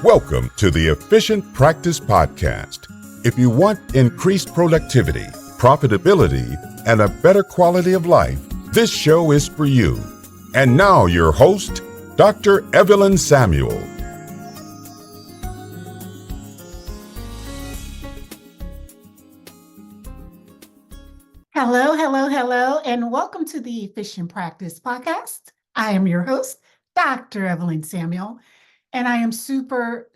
Welcome to the Efficient Practice Podcast. If you want increased productivity, profitability, and a better quality of life, this show is for you. And now your host, Dr. Evelyn Samuel. Hello, and welcome to the Efficient Practice Podcast. I am your host, Dr. Evelyn Samuel, and I am super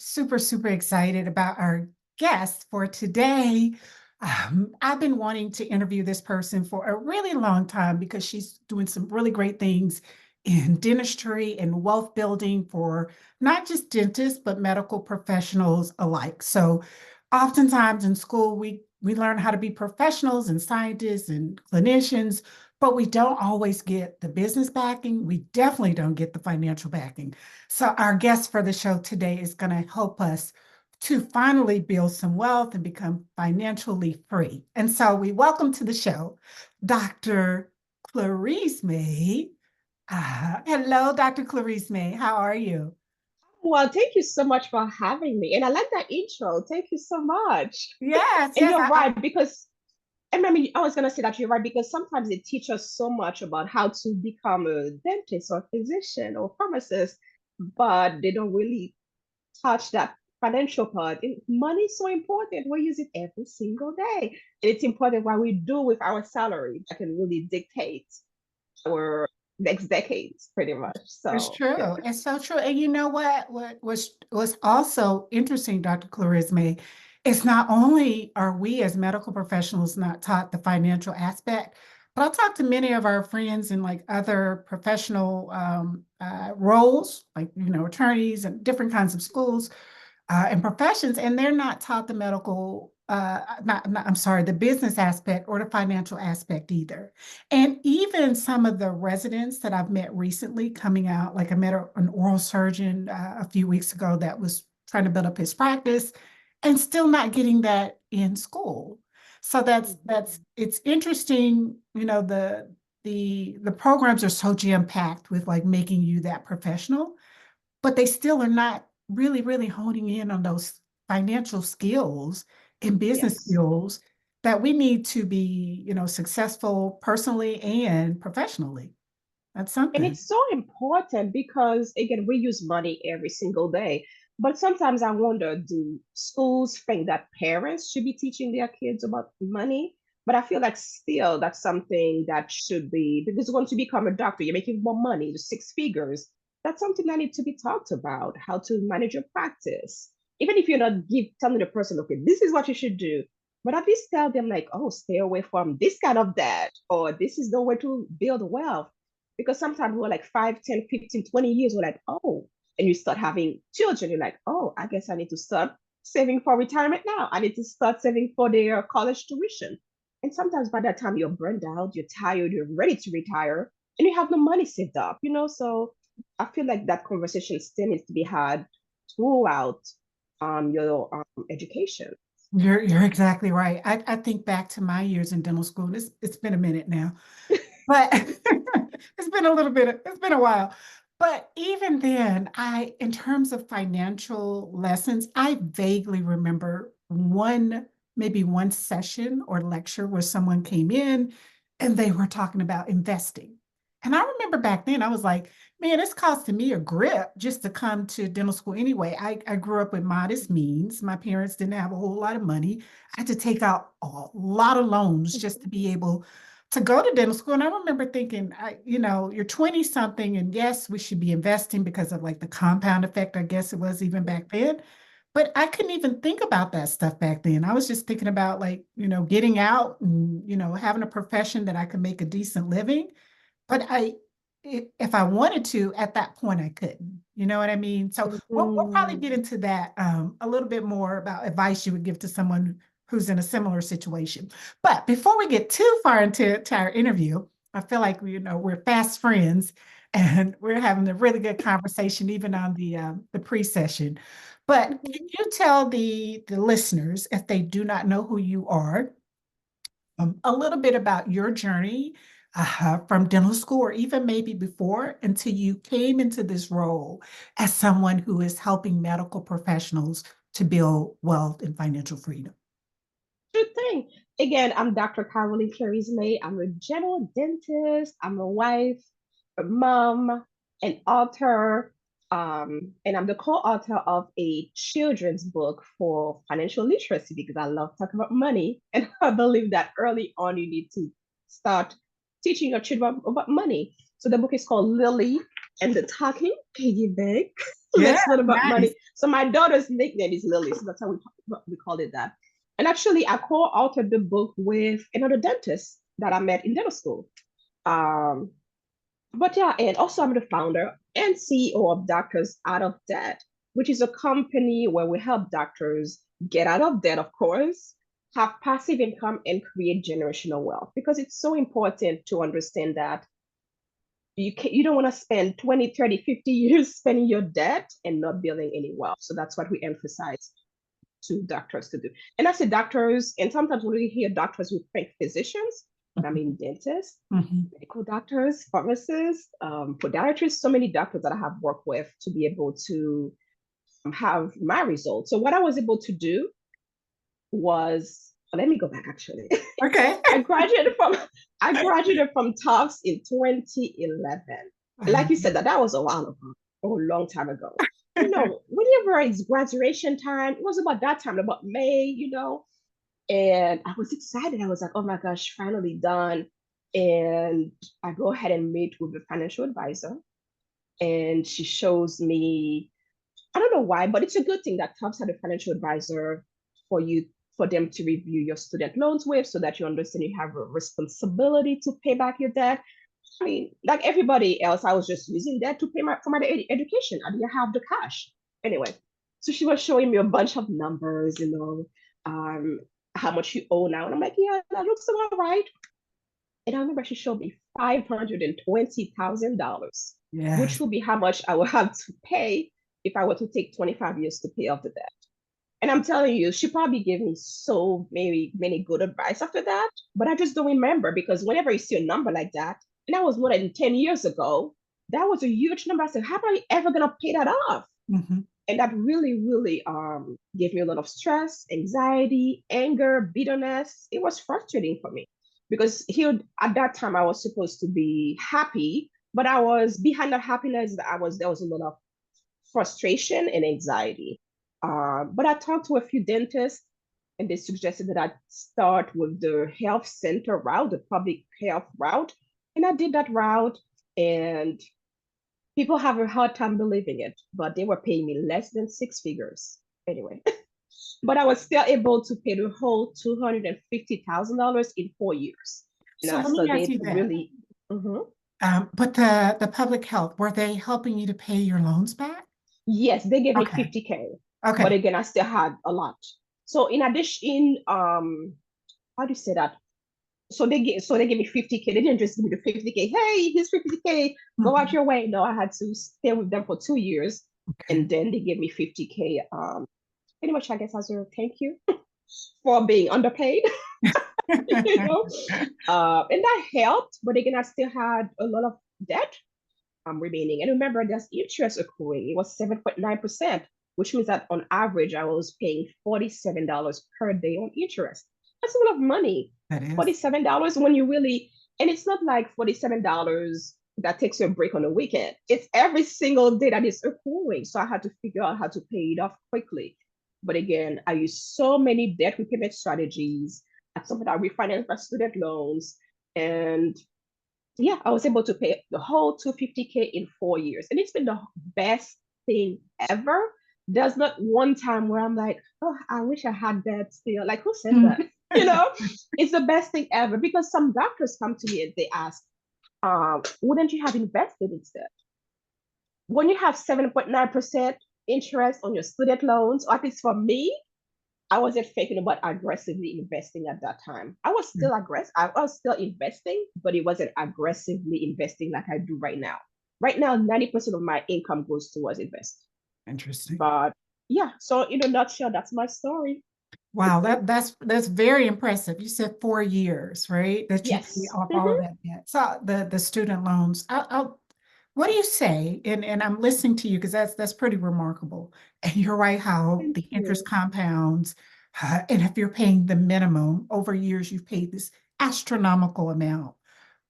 excited about our guest for today. I've been wanting to interview this person for a really long time because she's doing some really great things in dentistry and wealth building for not just dentists, but medical professionals alike. So oftentimes in school, we learn how to be professionals and scientists and clinicians, but we don't always get the business backing. We definitely don't get the financial backing. So our guest for the show today is going to help us to finally build some wealth and become financially free. And so we welcome to the show, Dr. Clerisme. Hello, Dr. Clerisme. How are you? Well, thank you so much for having me. And I like that intro. Thank you so much. Yes, And yes. you're right, because I mean, I was going to say that you're right, because sometimes they teach us so much about how to become a dentist or physician or pharmacist, but they don't really touch that financial part. And money is so important. We use it every single day. And it's important what we do with our salary that can really dictate our next decades, pretty much. It's So, yeah. true. It's so true. And you know what? What was also interesting, Dr. Clerisme, is not only are we as medical professionals not taught the financial aspect, but I talk to many of our friends in like other professional roles, like attorneys and different kinds of schools and professions, and they're not taught the medical, I'm sorry, the business aspect or the financial aspect either. And even some of the residents that I've met recently coming out, like I met an oral surgeon a few weeks ago that was trying to build up his practice and still not getting that in school. So that's it's interesting, the programs are so jam-packed with like making you that professional, but they still are not really honing in on those financial skills and business Yes. skills that we need to be, successful personally and professionally. That's And something. it's so important because, again, we use money every single day. But sometimes I wonder, do schools think that parents should be teaching their kids about money? But I feel like still that's something that should be, because once you become a doctor, you're making more money, six figures. That's something that needs to be talked about, how to manage your practice. Even if you're not telling the person, okay, this is what you should do, but at least tell them like, oh, stay away from this kind of debt, or this is the way to build wealth, because sometimes we're like 5, 10, 15, 20 years, we're like, oh, and you start having children, you're like, oh, I guess I need to start saving for retirement now. I need to start saving for their college tuition. And sometimes by that time you're burned out, you're tired, you're ready to retire, and you have no money saved up. So I feel like that conversation still needs to be had throughout your education. You're exactly right. I think back to my years in dental school. And it's been a minute now, but it's been a while. But even then, in terms of financial lessons, I vaguely remember maybe one session or lecture where someone came in and they were talking about investing. And I remember back then, I was like, man, it's costing me a grip just to come to dental school anyway. I grew up with modest means. My parents didn't have a whole lot of money. I had to take out a lot of loans just to be able to go to dental school. And I remember thinking, you're 20 something, and yes, we should be investing because of like the compound effect, I guess it was even back then. But I couldn't even think about that stuff back then. I was just thinking about like, getting out and, having a profession that I could make a decent living. But if I wanted to, at that point, I couldn't. You know what I mean? So we'll probably Mhm. get into that a little bit more about advice you would give to someone who's in a similar situation. But before we get too far into our interview, I feel like we're fast friends and we're having a really good conversation even on the pre-session. But can Mhm. you tell the listeners, if they do not know who you are, a little bit about your journey from dental school or even maybe before until you came into this role as someone who is helping medical professionals to build wealth and financial freedom? Sure thing. Again, I'm Dr. Caroline Clerisme. I'm a general dentist. I'm a wife, a mom, an author, and I'm the co-author of a children's book for financial literacy because I love talking about money. And I believe that early on you need to start teaching your children about money. So the book is called Lily and the Talking Piggy Bank. Yeah, Let's learn about nice. money. So my daughter's nickname is Lily, so that's how we call it that. And actually, I co-authored the book with another dentist that I met in dental school. Um, but yeah, and also I'm the founder and CEO of Doctors Out of Debt, which is a company where we help doctors get out of debt, of course, have passive income, and create generational wealth. Because it's so important to understand that you don't want to spend 20, 30, 50 years spending your debt and not building any wealth. So that's what we emphasize to doctors to do. And I say doctors, and sometimes when we hear doctors, we think physicians, but I mean dentists, medical doctors, pharmacists, podiatrists, so many doctors that I have worked with to be able to have my results. So what I was able to do was, let me go back actually. Okay. I graduated from Tufts in 2011. Like you said, that was a while ago, a long time ago. Whenever it's graduation time, it was about that time, about May, and I was excited. I was like, oh my gosh, finally done. And I go ahead and meet with the financial advisor, and she shows me, I don't know why, but it's a good thing that Tufts had a financial advisor for them to review your student loans with so that you understand you have a responsibility to pay back your debt. I mean, like everybody else, I was just using that to pay for my education. I didn't have the cash. Anyway, so she was showing me a bunch of numbers, how much you owe now. And I'm like, yeah, that looks about right. And I remember she showed me $520,000, which Yes. will be how much I will have to pay if I were to take 25 years to pay off the debt. And I'm telling you, she probably gave me so many good advice after that, but I just don't remember because whenever you see a number like that, and that was more than 10 years ago, that was a huge number. I said, how am I ever gonna pay that off? And that really gave me a lot of stress, anxiety, anger, bitterness. It was frustrating for me because here at that time I was supposed to be happy, but I was behind the happiness. There was a lot of frustration and anxiety. But I talked to a few dentists, and they suggested that I start with the health center route, the public health route, and I did that route. And people have a hard time believing it, but they were paying me less than six figures anyway. But I was still able to pay the whole $250,000 in 4 years. So let me So ask they you that. really. Mhm. But the public health, were they helping you to pay your loans back? Yes, they gave me Okay. 50K, but Okay. again, I still had a lot. So in addition, how do you say that? So they gave me 50K. They didn't just give me the 50K. Hey, here's 50K. Go out your way. No, I had to stay with them for 2 years, Okay. and then they gave me 50K. Pretty much, I guess, as a thank you for being underpaid. And that helped. But again, I still had a lot of debt remaining. And remember, there's interest accruing. It was 7.9%, which means that on average, I was paying $47 per day on interest. That's a lot of money. That is. $47 when you really, and it's not like $47 that takes you a break on the weekend. It's every single day that is accruing. So I had to figure out how to pay it off quickly. But again, I used so many debt repayment strategies. At some point, I refinanced my student loans. And yeah, I was able to pay the whole 250K in 4 years. And it's been the best thing ever. There's not one time where I'm like, oh, I wish I had that still. Like, who said that? It's the best thing ever because some doctors come to me and they ask, wouldn't you have invested instead? When you have 7.9% interest on your student loans, or at least for me, I wasn't thinking about aggressively investing at that time. I was still aggressive. I was still investing, but it wasn't aggressively investing like I do right now. Right now, 90% of my income goes towards investing. Interesting. But yeah, so in a nutshell, that's my story. Wow, that's very impressive. You said 4 years, right? That you pay Yes. off all of Mhm. that debt. So the student loans. What do you say? And I'm listening to you because that's pretty remarkable. And you're right how Thank the interest you. compounds. And if you're paying the minimum over years, you've paid this astronomical amount.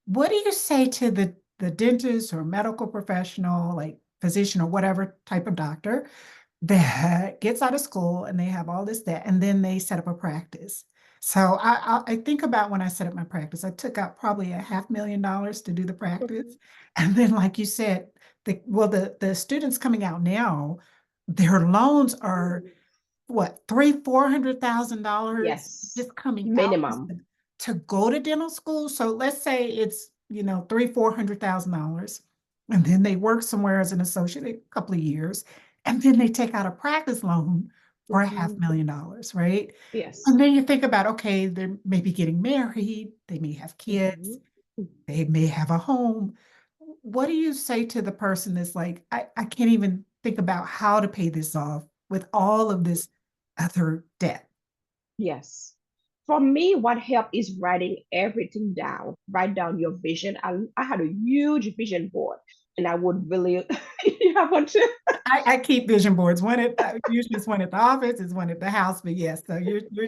What do you say to the dentist or medical professional, like physician or whatever type of doctor, that gets out of school and they have all this debt and then they set up a practice? So I think about when I set up my practice, I took out probably $500,000 to do the practice. Mhm. And then, like you said, the students coming out now, their loans are what, $400,000 Yes. just coming out just Minimum. to go to dental school. So let's say it's, $400,000, and then they work somewhere as an associate a couple of years, and then they take out a practice loan for a half Mhm. million dollars, right? Yes. And then you think about, okay, they're maybe getting married, they may have kids, Mhm. they may have a home. What do you say to the person that's like, I can't even think about how to pay this off with all of this other debt? Yes. For me, what helped is writing everything down. Write down your vision. I had a huge vision board, and I would really, you have one too? I keep vision boards. One at usually it's one at the office, it's one at the house. But yes, so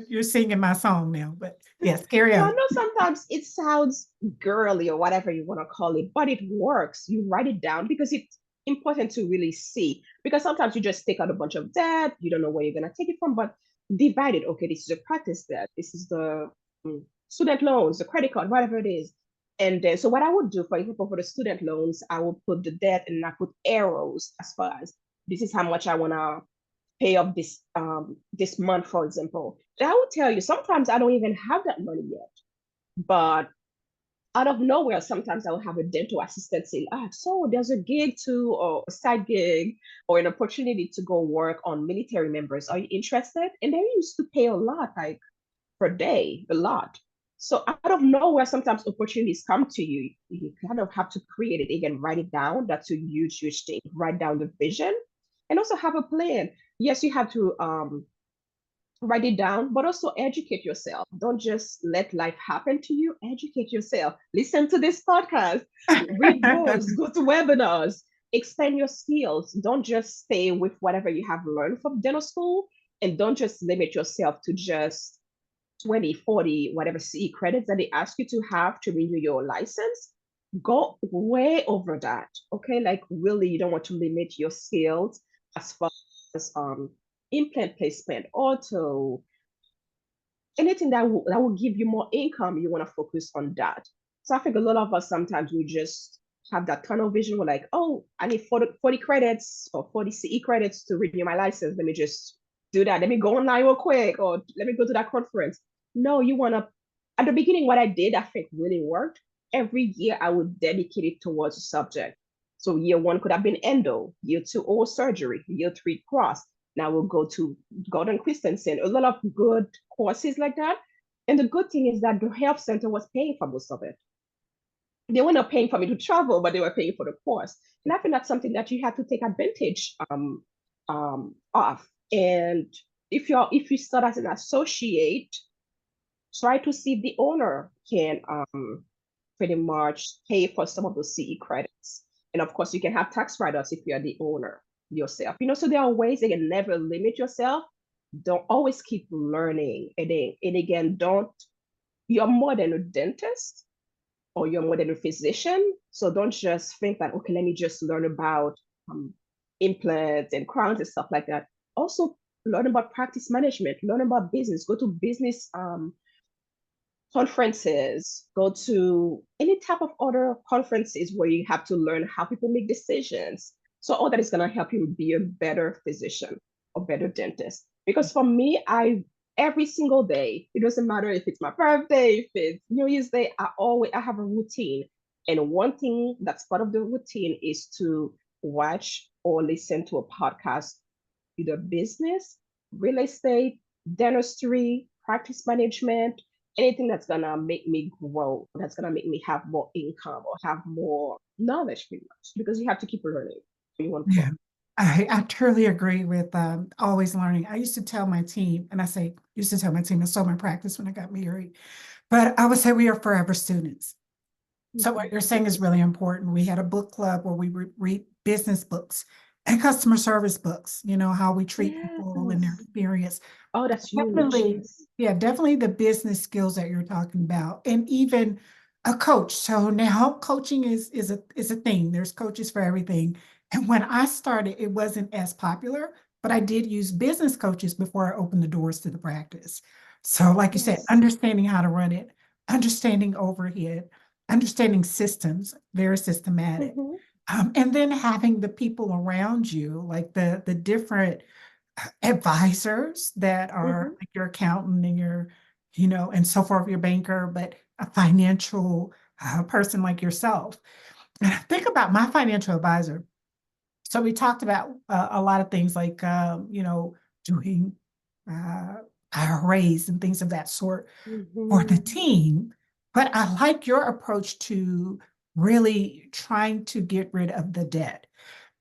you're singing my song now. But yes, carry So I on. know sometimes it sounds girly or whatever you want to call it, but it works. You write it down because it's important to really see. Because sometimes you just take out a bunch of debt, you don't know where you're gonna take it from, but divide it. Okay, this is a practice debt. This is the student loans, the credit card, whatever it is. And then, so what I would do, for example, for the student loans, I would put the debt and I put arrows as far as this is how much I wanna pay off this month, for example. And I will tell you, sometimes I don't even have that money yet. But out of nowhere, sometimes I will have a dental assistant say, so there's a gig too, or a side gig, or an opportunity to go work on military members. Are you interested? And they used to pay a lot, like per day, a lot. So out of nowhere, sometimes opportunities come to you. You kind of have to create it again, write it down. That's a huge, huge thing. Write down the vision and also have a plan. Yes, you have to write it down, but also educate yourself. Don't just let life happen to you. Educate yourself. Listen to this podcast, read books, go to webinars, expand your skills. Don't just stay with whatever you have learned from dental school, and don't just limit yourself to just 20, 40, whatever CE credits that they ask you to have to renew your license. Go way over that. Okay. Like, really, you don't want to limit your skills as far as implant placement, auto, anything that will give you more income. You want to focus on that. So I think a lot of us sometimes we just have that tunnel vision. We're like, oh, I need 40 credits or 40 CE credits to renew my license. Let me just do that. Let me go online real quick, or let me go to that conference. No, you want to, at the beginning, what I did, I think really worked. Every year I would dedicate it towards a subject. So year one could have been endo, year two, oral surgery, year three, cross. Now we'll go to Gordon Christensen, a lot of good courses like that. And the good thing is that the health center was paying for most of it. They were not paying for me to travel, but they were paying for the course. And I think that's something that you have to take advantage of. And if you start as an associate, try to see if the owner can pretty much pay for some of those CE credits. And of course, you can have tax write-offs if you're the owner yourself. So there are ways they can never limit yourself. Don't always keep learning. And again, you're more than a dentist or you're more than a physician. So don't just think that, okay, let me just learn about um, implants and crowns and stuff like that. Also, learn about practice management, learn about business, go to business conferences, go to any type of other conferences where you have to learn how people make decisions. So all that is going to help you be a better physician or better dentist. Because for me, I every single day, it doesn't matter if it's my birthday, if it's New Year's Day, I have a routine. And one thing that's part of the routine is to watch or listen to a podcast, either business, real estate, dentistry, practice management, anything that's gonna make me grow, that's gonna make me have more income or have more knowledge, pretty much, because you have to keep learning. You want to Yeah. grow. I truly agree with always learning. I used to tell my team, and I say used to tell my team, it's so my practice when I got married, but I would say we are forever students. So what you're saying is really important. We had a book club where we read business books and customer service books, how we treat people and their Yes. experience. Oh, that's huge. Definitely, Yes. yeah, definitely the business skills that you're talking about, and even a coach. So now coaching is a thing. There's coaches for everything. And when I started, it wasn't as popular, but I did use business coaches before I opened the doors to the practice. So, like you said, Yes. understanding how to run it, understanding overhead, understanding systems, very systematic. Mm-hmm. And then having the people around you, like the different advisors that are Mm-hmm. like your accountant and and so forth, your banker, but a financial person like yourself. And I think about my financial advisor. So we talked about a lot of things like, doing uh, IRAs and things of that sort for the Mm-hmm. team. But I like your approach to really trying to get rid of the debt.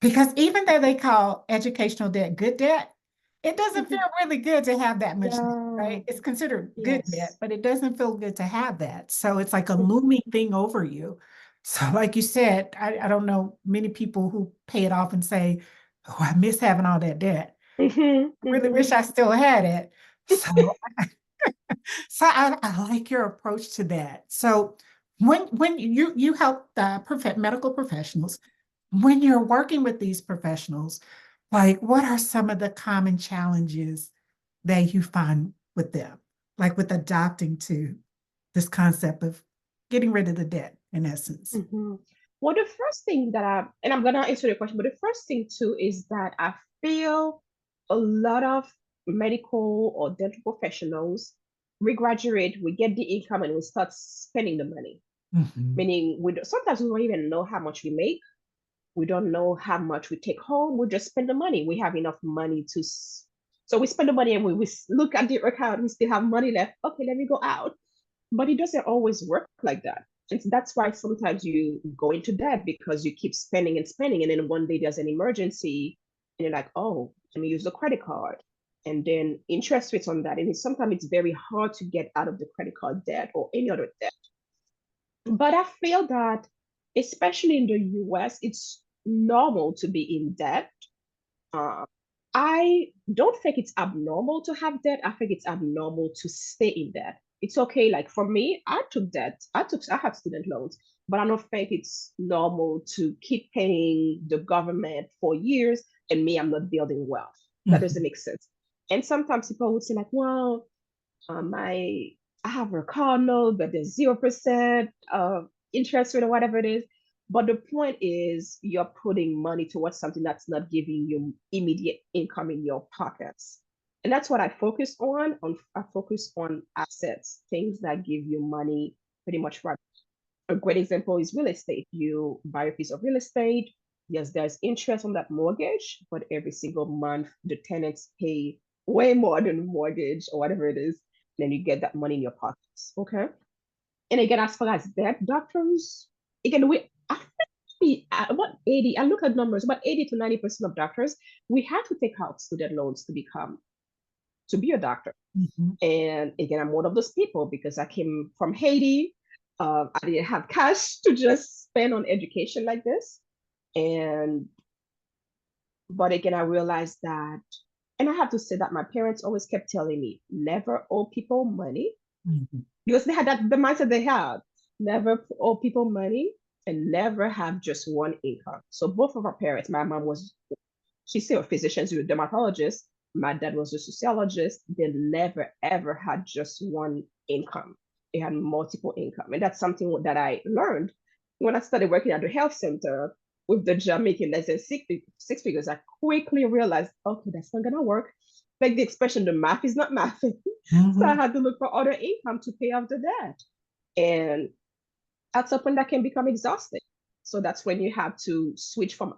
Because even though they call educational debt good debt, it doesn't feel Mm-hmm. really good to have that much debt, Yeah. right? It's considered good debt, Yes. but it doesn't feel good to have that. So it's like a Mm-hmm. looming thing over you. So, like you said, I don't know many people who pay it off and say, "Oh, I miss having all that debt. Mm-hmm. I really wish I still had it." So so I like your approach to that. So when you help medical professionals, when you're working with these professionals, like what are some of the common challenges that you find with them, like with adopting to this concept of getting rid of the debt, in essence? Mm-hmm. Well, the first thing that and I'm gonna answer the question, but the first thing too is that I feel a lot of medical or dental professionals, we graduate, we get the income, and we start spending the money. Mhm. Meaning, sometimes we don't even know how much we make. We don't know how much we take home. We just spend the money. We have enough money so we spend the money and we look at the account, we still have money left. Okay, let me go out. But it doesn't always work like that. And that's why sometimes you go into debt because you keep spending and spending. And then one day there's an emergency and you're like, oh, let me use the credit card. And then interest rates on that. And sometimes it's very hard to get out of the credit card debt or any other debt. But I feel that, especially in the US, it's normal to be in debt. Uh, I don't think it's abnormal to have debt. I think it's abnormal to stay in debt. It's okay. Like for me, I took debt. I have student loans, but I don't think it's normal to keep paying the government for years and me, I'm not building wealth. That doesn't Mhm. make sense. And sometimes people would say like, well, I have a car note, but there's 0% interest rate or whatever it is. But the point is, you're putting money towards something that's not giving you immediate income in your pockets. And that's what I focus on. I focus on assets, things that give you money pretty much right. A great example is real estate. You buy a piece of real estate. Yes, there's interest on that mortgage, but every single month the tenants pay way more than the mortgage or whatever it is. Then you get that money in your pockets. Okay. And again, as far as debt, doctors, again, I think about 80, I look at numbers, about 80 to 90% of doctors, we have to take out student loans to be a doctor. Mhm. And again, I'm one of those people because I came from Haiti. I didn't have cash to just spend on education like this. And, but again, I realized that, and I have to say that my parents always kept telling me, never owe people money Mhm. because they had the mindset they had, never owe people money and never have just one income. So both of our parents, my mom was, she's still a physician, she's a dermatologist. My dad was a sociologist. They never ever had just one income. They had multiple income. And that's something that I learned when I started working at the health center with the job making less than six figures. I quickly realized, okay, that's not gonna work. Like the expression, the math is not mathing. So I Mhm. had to look for other income to pay off the debt. And at some point that can become exhausting. So that's when you have to switch from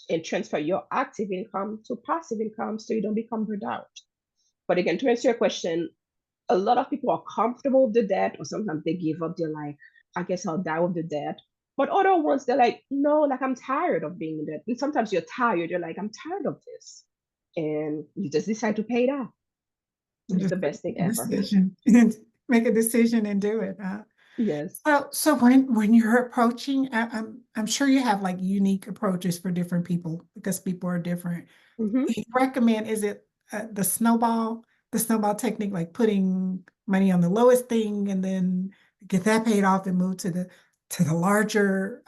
and transfer your active income to passive income so you don't become burned out. But again, to answer your question, a lot of people are comfortable with the debt, or sometimes they give up. They're like, I guess I'll die with the debt. But other ones, they're like, no, like I'm tired of being in debt. And sometimes you're tired. You're like, I'm tired of this. And you just decide to pay it off. And it's Just the best thing make a ever. decision and make a decision and do it. Yes. So when you're approaching, I'm sure you have like unique approaches for different people because people are different. Hmm. You recommend, is it the snowball technique, like putting money on the lowest thing and then get that paid off and move to the larger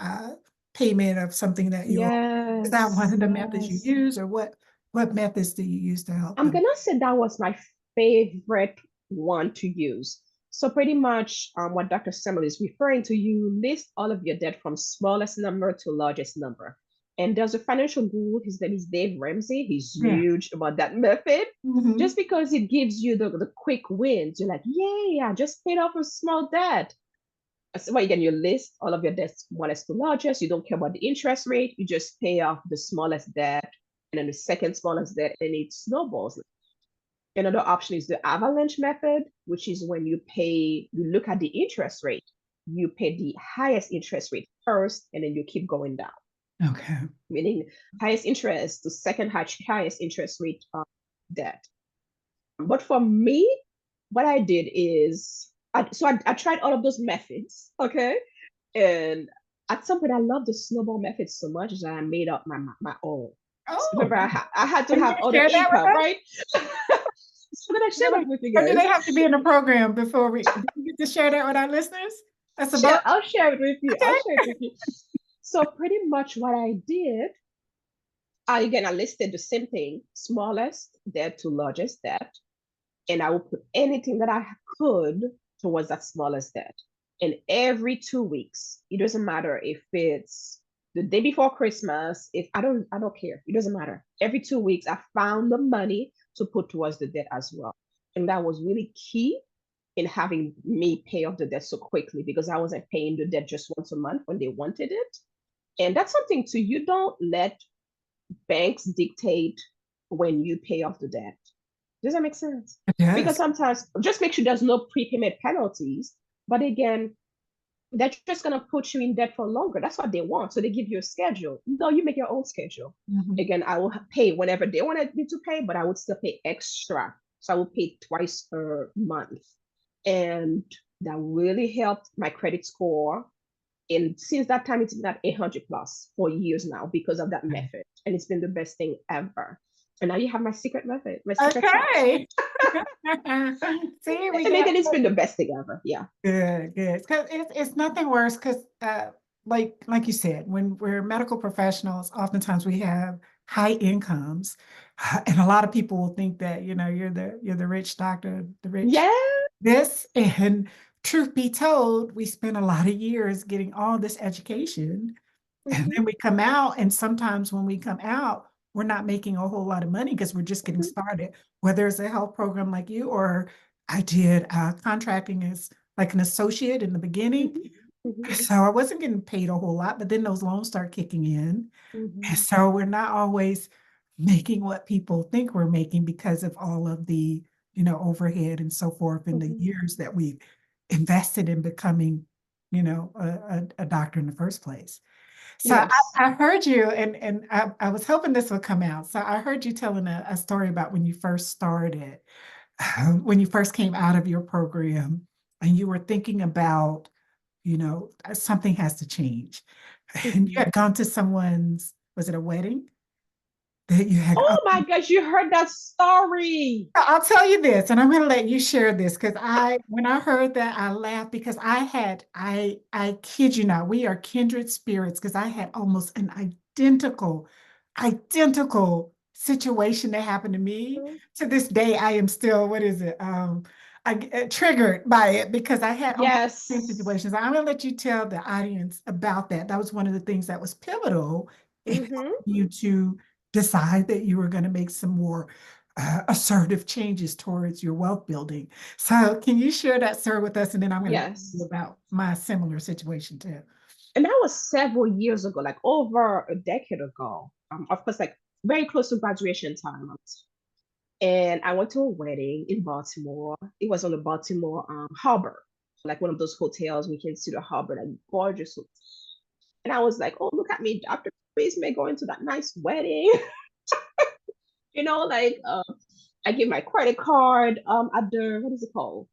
payment of something that you owe? Is that one Yes. of the methods you Yes. use, or what methods do you use to help I'm them? gonna say that was my favorite one to use. So pretty much what Dr. Semmel is referring to, you list all of your debt from smallest number to largest number. And there's a financial guru, his name is Dave Ramsey. He's Yeah. huge about that method. Mhm. Just because it gives you the quick wins, you're like, yay, I just paid off a small debt. So well, again, you list all of your debts, smallest to largest. You don't care about the interest rate. You just pay off the smallest debt and then the second smallest debt, and it snowballs. Another option is the avalanche method, which is when you look at the interest rate, you pay the highest interest rate first, and then you keep going down, Okay. meaning highest interest to second highest interest rate debt. But for me, what I did is, I tried all of those methods, okay? And at some point, I love the snowball method so much that I made up my own. So Oh, remember, I had to are you have gonna other share that with income, us? right? So then I share that with you Or do they guys. have to be in the program before do you get to share that with our listeners? That's a bonus. I'll share it with you. I'll share it Okay. with you. So pretty much what I did, I listed the same thing, smallest debt to largest debt, and I will put anything that I could towards that smallest debt. And every 2 weeks, it doesn't matter if it's the day before Christmas, if I don't care. It doesn't matter. Every 2 weeks, I found the money to put towards the debt as well. And that was really key in having me pay off the debt so quickly because I wasn't paying the debt just once a month when they wanted it. And that's something too. You don't let banks dictate when you pay off the debt. Does that make sense? Because Yes. sometimes just make sure there's no prepayment penalties. But again, they're just going to put you in debt for longer. That's what they want. So they give you a schedule. No, you make your own schedule. Mhm. Again, I will pay whenever they wanted me to pay, but I would still pay extra. So I will pay twice a month. And that really helped my credit score. And since that time, it's been at 800 plus for years now because of that method. And it's been the best thing ever. And now you have my secret method, my secret sauce. Okay. See, we And got again, it's been the best thing ever. Yeah. good. Because it's nothing worse. Because like you said, when we're medical professionals, oftentimes we have high incomes, and a lot of people will think that you're the rich doctor, the rich Yeah. this. And truth be told, we spend a lot of years getting all this education. And Mm-hmm, then we come out, and sometimes when we come out, we're not making a whole lot of money because we're just getting mm-hmm, started, whether it's a health program like you, or I did contracting as like an associate in the beginning. mm-hmm, mm-hmm, So I wasn't getting paid a whole lot, but then those loans start kicking in. And mm-hmm, so we're not always making what people think we're making because of all of the, overhead and so forth in the mm-hmm. years that we invested in becoming, a doctor in the first place. So Yes. I heard you, and I was hoping this would come out. So I heard you telling a story about when you first started, when you first came out of your program, and you were thinking about, something has to change. And you Mm-hmm. had gone to someone's, was it a wedding? That you had, Oh my gosh, you heard that story. I'll tell you this, and I'm going to let you share this because when I heard that, I laughed because I kid you not, we are kindred spirits because I had almost an identical situation that happened to me. Mhm. To this day, I am still, what is it? I get triggered by it because I had almost the same Yes. situations. I'm going to let you tell the audience about that. That was one of the things that was pivotal in Mm-hmm. helping you to decide that you were going to make some more assertive changes towards your wealth building. So, can you share that, sir, with us? And then I'm going to tell you Yes. about my similar situation too. And that was several years ago, like over a decade ago. Of course, like very close to graduation time. And I went to a wedding in Baltimore. It was on the Baltimore harbor, like one of those hotels we can see the harbor, like gorgeous. And I was like, oh, look at me, Dr. Clerisme, going to that nice wedding. Like I give my credit card at the, what is it called?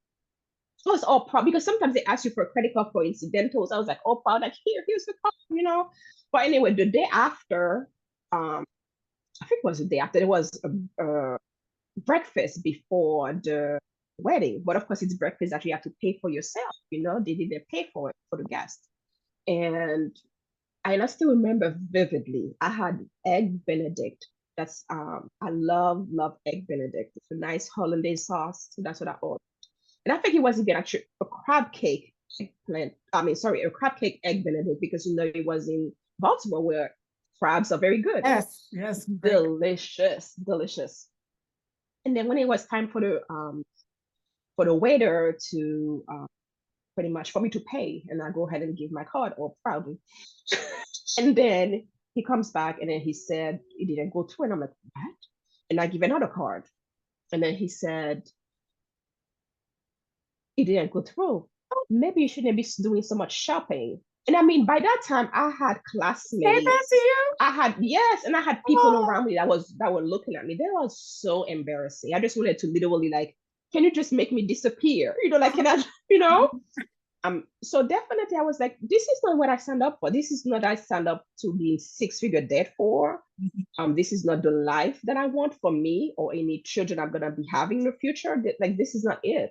So it's all proud because sometimes they ask you for a credit card for incidentals. I was like, oh, proud, like here's the card. But anyway, the day after, I think it was the day after, there was a breakfast before the wedding. But of course, it's breakfast that you have to pay for yourself. They didn't pay for it for the guests. And I still remember vividly, I had egg Benedict. That's I love egg Benedict. It's a nice hollandaise sauce. So that's what I ordered. And I think it was even actually a crab cake eggplant. I mean, sorry, a crab cake egg Benedict because it was in Baltimore where crabs are very good. Yes, yes. Delicious, delicious. And then when it was time for the waiter to pretty much for me to pay, and I go ahead and give my card, or proudly. And then he comes back and then he said it didn't go through. And I'm like, what? And I give another card. And then he said, it didn't go through. Oh, maybe you shouldn't be doing so much shopping. And I mean, by that time, I had Say classmates. that to you? Yes, and I had people Oh. around me that were looking at me. That was so embarrassing. I just wanted to literally like, can you just make me disappear? Like, can I. So definitely I was like, this is not what I signed up for. This is not I signed up to be in six-figure debt for. This is not the life that I want for me or any children I'm gonna be having in the future. Like, this is not it.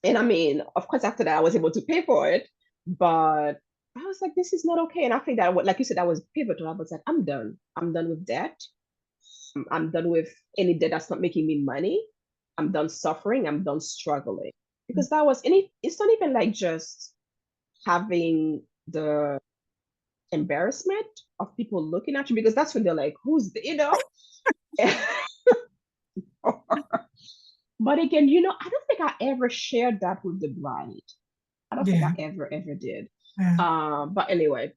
And I mean, of course, after that, I was able to pay for it, but I was like, this is not okay. And I think that, like you said, that was pivotal. I was like, I'm done. I'm done with debt. I'm done with any debt that's not making me money. I'm done suffering. I'm done struggling. Because that was, and it's not even like just having the embarrassment of people looking at you, because that's when they're like, who's the. But again, I don't think I ever shared that with the bride. I don't think Yeah. I ever did. Yeah. But anyway,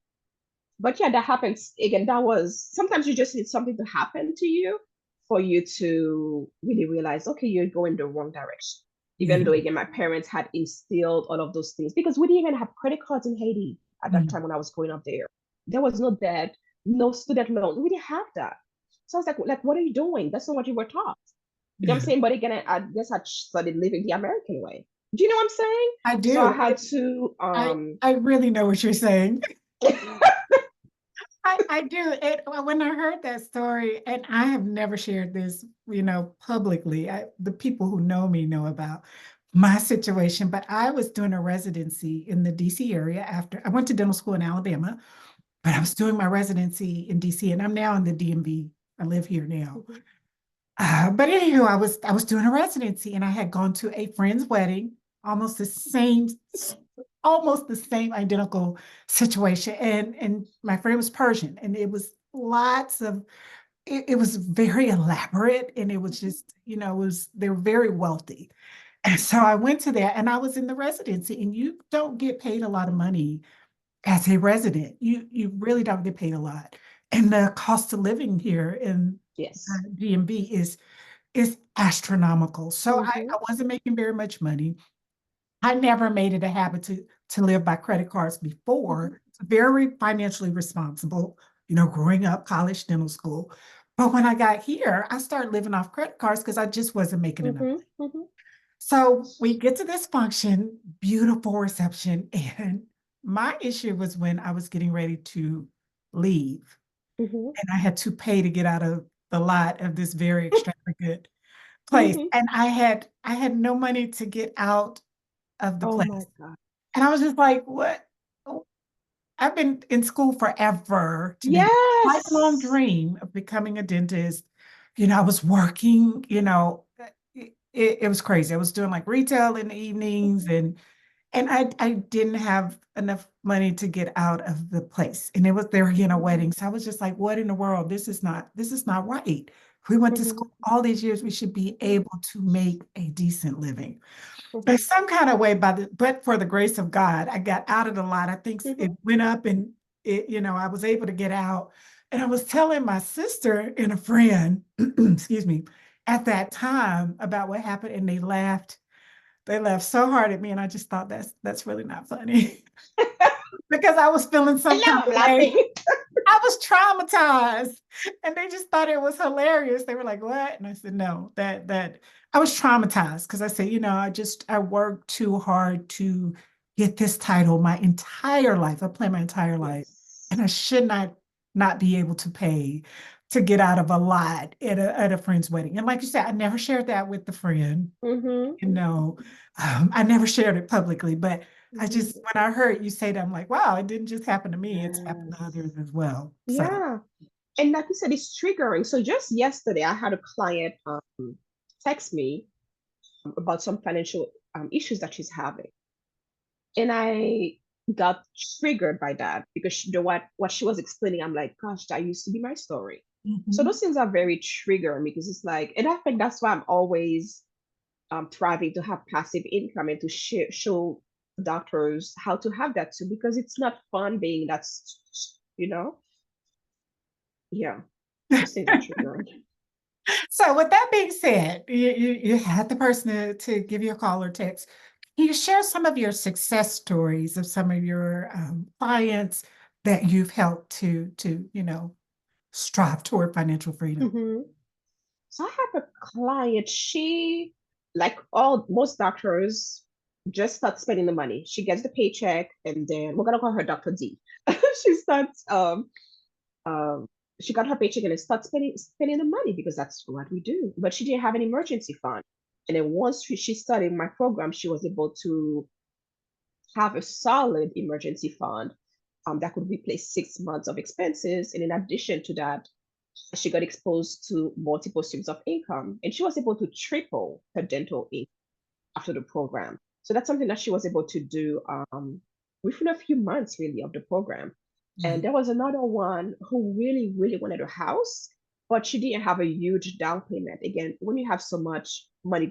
but yeah, that happens again. That was sometimes you just need something to happen to you for you to really realize, okay, you're going the wrong direction. Even though again, my parents had instilled all of those things because we didn't even have credit cards in Haiti at that time when I was growing up there. There was no debt, no student loans. We didn't have that. So I was like, what are you doing? That's not what you were taught. You know what I'm saying? But again, I guess I started living the American way. Do you know what I'm saying? I do. So I had to I really know what you're saying. I do. When I heard that story, and I have never shared this, publicly. The people who know me know about my situation, but I was doing a residency in the DC area after I went to dental school in Alabama, but I was doing my residency in DC, and I'm now in the DMV. I live here now. But anywho, I was doing a residency, and I had gone to a friend's wedding, almost the same identical situation. And my friend was Persian, and it was it was very elaborate, and it was just, they were very wealthy. And so I went to that, and I was in the residency, and you don't get paid a lot of money as a resident. You really don't get paid a lot. And the cost of living here in yes. DMV is astronomical. So I wasn't making very much money. I never made it a habit to live by credit cards before. Very financially responsible, growing up, college, dental school. But when I got here, I started living off credit cards because I just wasn't making enough money. So we get to this function, beautiful reception, and my issue was when I was getting ready to leave, and I had to pay to get out of the lot of this very extravagant place, and I had no money to get out of the place. My God. And I was just like, what? I've been in school forever to Yes. be lifelong dream of becoming a dentist. I was working, it was crazy. I was doing like retail in the evenings, and I didn't have enough money to get out of the place. And they were a wedding. So I was just like, what in the world? This is not right. We went to school all these years. We should be able to make a decent living. But some kind of way, but for the grace of God, I got out of the lot. I think it went up, and I was able to get out. And I was telling my sister and a friend, excuse me, at that time about what happened, and they laughed. They laughed so hard at me, and I just thought that's really not funny. because I was feeling some And now kind I'm of way. laughing. I was traumatized, and they just thought it was hilarious. They were like, "What?" And I said, "No, that I was traumatized because I said, I worked too hard to get this title my entire life. I planned my entire life, Yes. and I should not be able to pay to get out of a lot at a friend's wedding." And like you said, I never shared that with the friend. Mm-hmm. You know, I never shared it publicly, but I Mm-hmm. just, when I heard you say that, I'm like, wow, it didn't just happen to me, it's happened to Yes. others as well. So, Yeah. And like you said, it's triggering. So just yesterday, I had a client text me about some financial issues that she's having. And I got triggered by that because what she was explaining, I'm like, gosh, that used to be my story. So mhm. those things are very triggering because it's like, and I think that's why I'm always thriving to have passive income and to show doctors how to have that too, because it's not fun being you know, yeah, those things are triggering. So with that being said, you had the person to give you a call or text. Can you share some of your success stories of some of your clients that you've helped to strive toward financial freedom? Hmm. So I have a client, she, like all most doctors, just starts spending the money. She gets the paycheck and then we're gonna call her Dr. D. She starts um she got her paycheck and then starts spending the money because that's what we do. But she didn't have an emergency fund. And then once she started my program, she was able to have a solid emergency fund that could replace 6 months of expenses. And in addition to that, she got exposed to multiple streams of income and she was able to triple her dental income after the program. So that's something that she was able to do within a few months, really, of the program. And Right. there was another one who really, really wanted a house, but she didn't have a huge down payment. Again, when you have so much money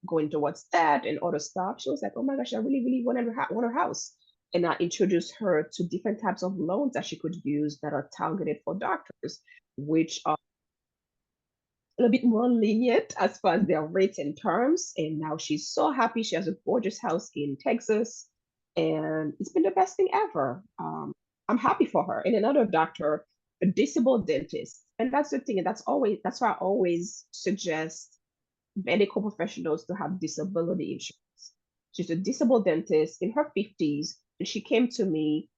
going towards that and other stuff, she was like, "Oh my gosh, I really, really want a house." And I introduced her to different types of loans that she could use that are targeted for doctors, which are a little bit more lenient as far as their rates and terms. And now she's so happy. She has a gorgeous house in Texas, and it's been the best thing ever. I'm happy for her. And another doctor, a disabled dentist, and that's the thing. And that's why I always suggest medical professionals to have disability insurance. She's a disabled dentist in her 50s, and she came to me,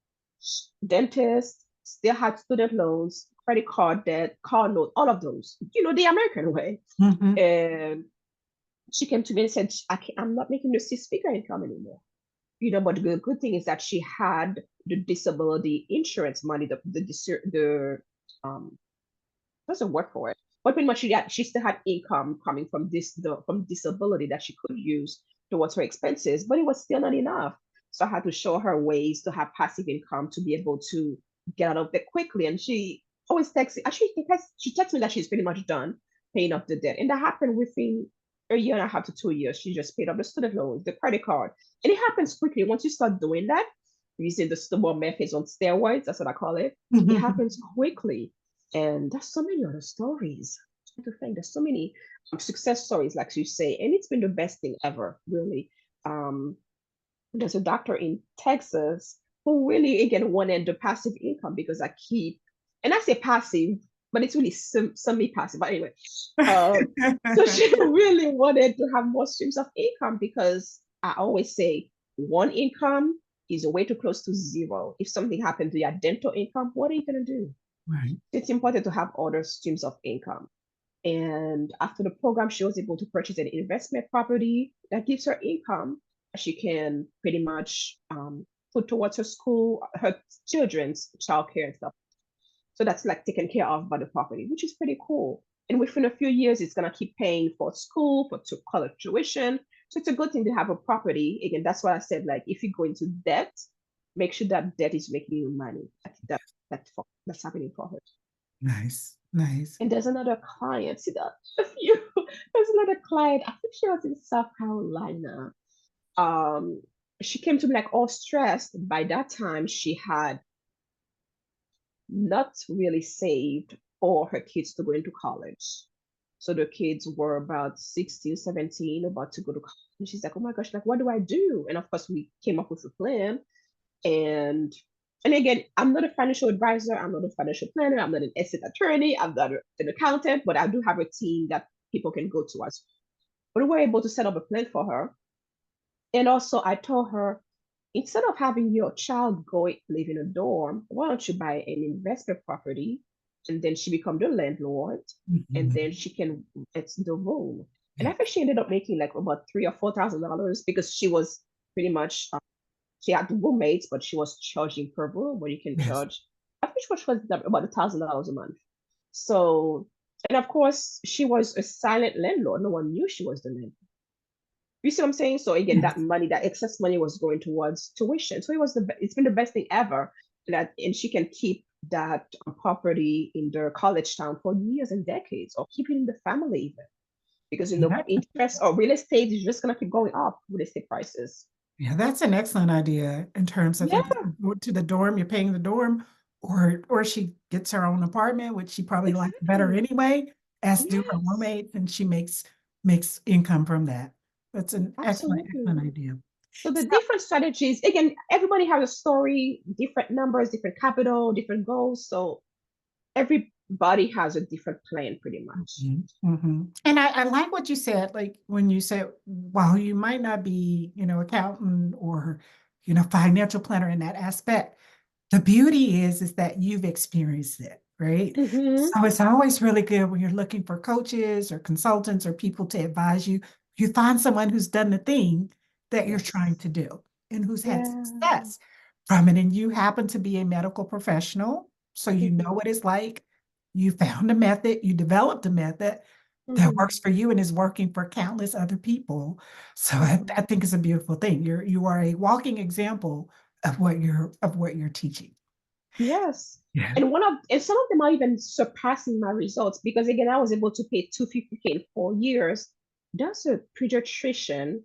dentist, still had student loans, credit card debt, car note, all of those, the American way. Mhm. And she came to me and said, I'm not making the six-figure income anymore. But the good thing is that she had the disability insurance money, the doesn't work for it. But pretty much she still had income coming from from disability that she could use towards her expenses, but it was still not enough. So I had to show her ways to have passive income to be able to get out of debt quickly. And she always texts. Actually, she texts me that she's pretty much done paying off the debt, and that happened within a year and a half to 2 years. She just paid off the student loans, the credit card, and it happens quickly once you start doing that. Using the snowball methods on steroids, that's what I call it. It happens quickly. And there's so many other stories. I'm trying to think, there's so many success stories, like you say, and it's been the best thing ever, really. Um, there's a doctor in Texas who really, again, wanted the passive income because and I say passive, but it's really semi-passive. But anyway, so she really wanted to have more streams of income because I always say one income is way too close to zero. If something happened to your dental income, what are you going to do? Right. It's important to have other streams of income. And after the program, she was able to purchase an investment property that gives her income that she can pretty much put towards her school, her children's childcare and stuff. So that's like taken care of by the property, which is pretty cool. And within a few years, it's gonna keep paying for school, for college tuition. So it's a good thing to have a property. Again, that's why I said, like, if you go into debt, make sure that debt is making you money. That's happening for her. Nice, nice. And there's another client, see that a few. There's another client, I think she was in South Carolina. Um, she came to me like all stressed. By that time, she had not really saved for her kids to go into college. So the kids were about 16, 17, about to go to college. And she's like, oh my gosh, like, what do I do? And of course, we came up with a plan. And And again, I'm not a financial advisor, I'm not a financial planner, I'm not an estate attorney, I'm not an accountant, but I do have a team that people can go to us. But we were able to set up a plan for her. And also, I told her, instead of having your child go live in a dorm, why don't you buy an investment property, and then she become the landlord, and then Mhm. she can rent the room. And Yeah. I think she ended up making like about $3,000 or $4,000 because she was pretty much she had roommates, but she was charging per room, where you can Yes. charge. I think she was about $1,000 a month. So, and of course, she was a silent landlord. No one knew she was the landlord. You see what I'm saying? So again, that Yes. money, that excess money was going towards tuition. So it's been the best thing ever. And she can keep that property in their college town for years and decades, or keep it in the family even. Because Yeah. interest or real estate is just gonna keep going up, real estate prices. Yeah, that's an excellent idea in terms of Yeah, if you go to the dorm, you're paying the dorm, or she gets her own apartment, which she probably likes better exactly. anyway, as do her Yes, roommates, and she makes income from that. That's an excellent, excellent absolutely. idea. So the So, different strategies, again, everybody has a story, different numbers, different capital, different goals. So everybody has a different plan pretty much. And I like what you said, like when you said, while you might not be, accountant or, financial planner in that aspect, the beauty is that you've experienced it, right? Mm-hmm. So it's always really good when you're looking for coaches or consultants or people to advise you. You find someone who's done the thing that you're trying Yes. to do and who's had Yeah. success from it. And you happen to be a medical professional, so you know Mm-hmm. what it's like. You found a method, you developed a method that Mm-hmm. works for you and is working for countless other people. So I Mm-hmm. think it's a beautiful thing. You are a walking example of what you're teaching. Yes. Yeah. And some of them are even surpassing my results, because again, I was able to pay 250K in 4 years. That's a pediatrician.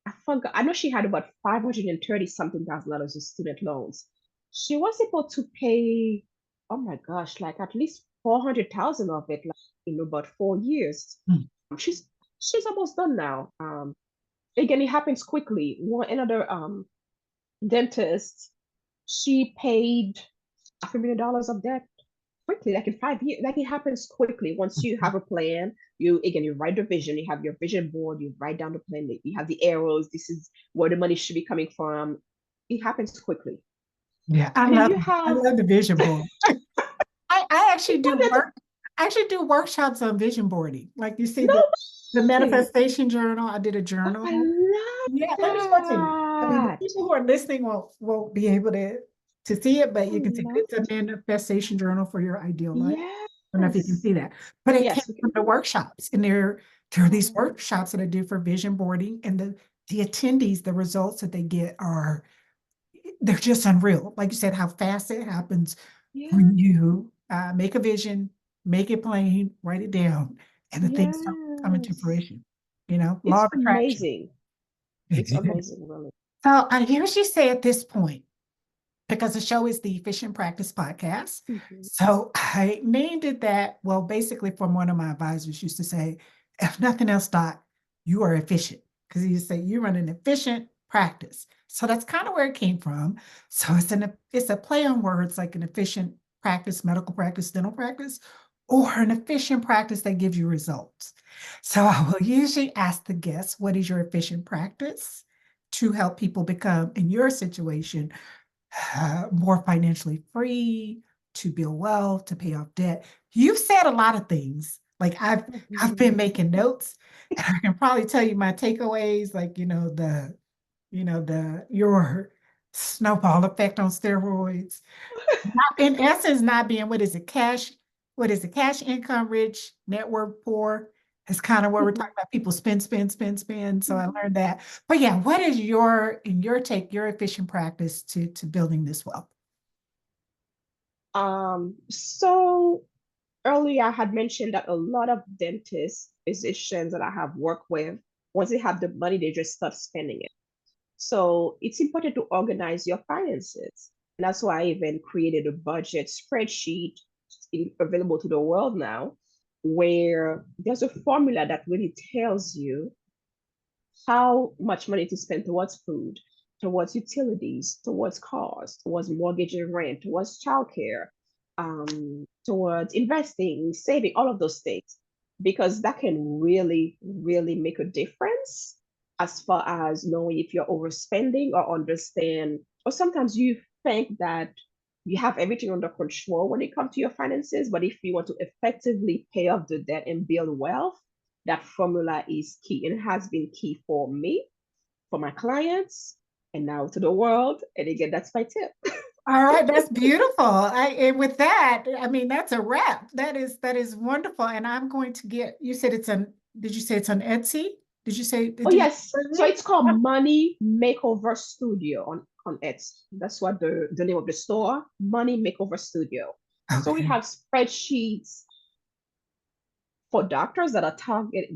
I forgot. I know she had about 530 something thousand dollars in student loans. She was able to pay, oh my gosh, like at least 400,000 of it, like in about 4 years. Mm. She's almost done now. Again, it happens quickly. Another dentist, she paid $500,000 of debt quickly, like in 5 years. Like, it happens quickly once you have a plan. You write the vision, you have your vision board, you write down the plan, you have the arrows. This is where the money should be coming from. It happens quickly. Yeah, I And then love you I have love the vision board. I actually do no work. I actually do workshops on vision boarding. Like you see the way. manifestation journal. I did a Oh, I journal. love Yeah, let me show it to you. I mean, the that. people who are listening won't be able to see it, but I you can see love it's a manifestation journal for your ideal life. I don't know if you can Yes. see that, but it came Yes, we from can. the workshops, and there are these Oh, workshops that I do for vision boarding, and the attendees, the results that they get are they're just unreal. Like you said, how fast it happens yeah. when you make a vision, make it plain, write it down, and the things start coming to Yes. fruition. Law It's of attraction. amazing. It's amazing, really. So I hear you say at this point, because the show is the Efficient Practice Podcast. Mhm. So I named it that, well, basically from one of my advisors used to say, if nothing else, Doc, you are efficient. Because he used to say you run an efficient practice. So that's kind of where it came from. So it's a play on words, like an efficient practice, medical practice, dental practice, or an efficient practice that gives you results. So I will usually ask the guests, what is your efficient practice to help people become, in your situation, more financially free, to build wealth, to pay off debt. You've said a lot of things. Like I've been Mhm. making notes, and I can probably tell you my takeaways, like the your snowball effect on steroids. In essence, not being what is it, cash income rich, net worth poor. Is kind of what we're talking Mhm. about. People spend, spend, spend, spend. So I Mhm. learned that. But yeah, what is in your take, your efficient practice to building this wealth? So earlier I had mentioned that a lot of dentists, physicians that I have worked with, once they have the money, they just start spending it. So it's important to organize your finances. And that's why I even created a budget spreadsheet available to the world now, where there's a formula that really tells you how much money to spend towards food, towards utilities, towards cars, towards mortgage and rent, towards childcare, towards investing, saving, all of those things, because that can really, really make a difference as far as knowing if you're overspending or understand, or sometimes you think that you have everything under control when it comes to your finances, but if you want to effectively pay off the debt and build wealth, that formula is key and it has been key for me, for my clients, and now to the world. And again, that's my tip. All right, that's beautiful. And with that, I mean, that's a wrap. That is wonderful. And I'm going to get, you said it's on, did you say it's on Etsy? Did you say, Oh did you? yes, so it's called Money Makeover Studio on Etsy. That's what the name of the store, Money Makeover Studio. So we Okay. have spreadsheets for doctors that are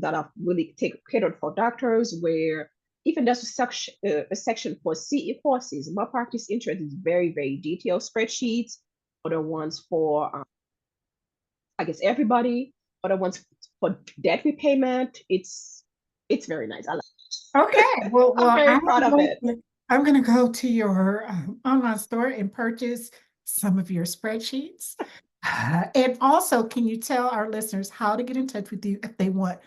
that are really catered for doctors, where even there's a section for CE courses. Malpractice interest is very, very detailed spreadsheets. Other ones for I guess everybody. Other ones for debt repayment. It's very nice. I like it. Okay. Well, I'm well, very proud of it. I'm going to go to your online store and purchase some of your spreadsheets. And also, can you tell our listeners how to get in touch with you if they want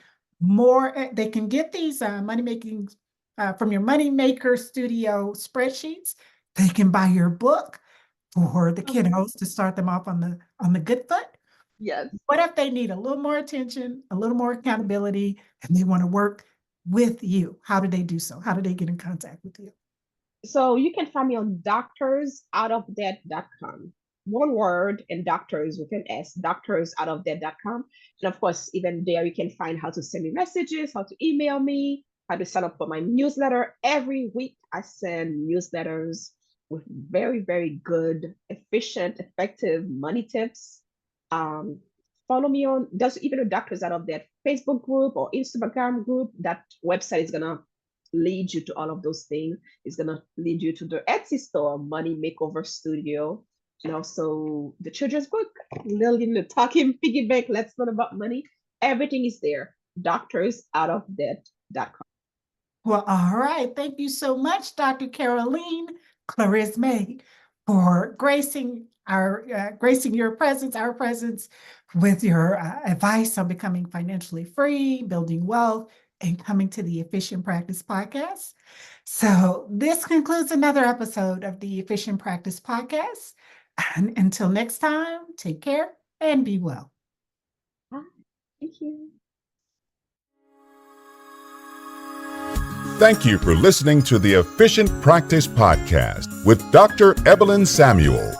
more? They can get these money making from your Money Maker Studio spreadsheets. They can buy your book for the Okay. kiddos to start them off on the good foot. Yes. What if they need a little more attention, a little more accountability, and they want to work with you? How do they do so? How do they get in contact with you? So you can find me on doctorsoutofdebt.com. One word, and doctors with an S, doctorsoutofdebt.com. And of course, even there you can find how to send me messages, how to email me, how to sign up for my newsletter. Every week I send newsletters with very, very good, efficient, effective money tips. Um, Follow me on, there's even a Doctors Out of Debt Facebook group or Instagram group. That website is gonna lead you to all of those things. It's gonna lead you to the Etsy store, Money Makeover Studio, and also the children's book, Lillian the Talking Piggy Bank. Let's Learn About Money. Everything is there. Doctorsoutofdebt.com. Well, all right. Thank you so much, Dr. Caroline Clerisme, for gracing your presence, our presence, with your advice on becoming financially free, building wealth, and coming to the Efficient Practice Podcast. So this concludes another episode of the Efficient Practice Podcast. And until next time, take care and be well. Bye. Thank you. Thank you for listening to the Efficient Practice Podcast with Dr. Evelyn Samuel.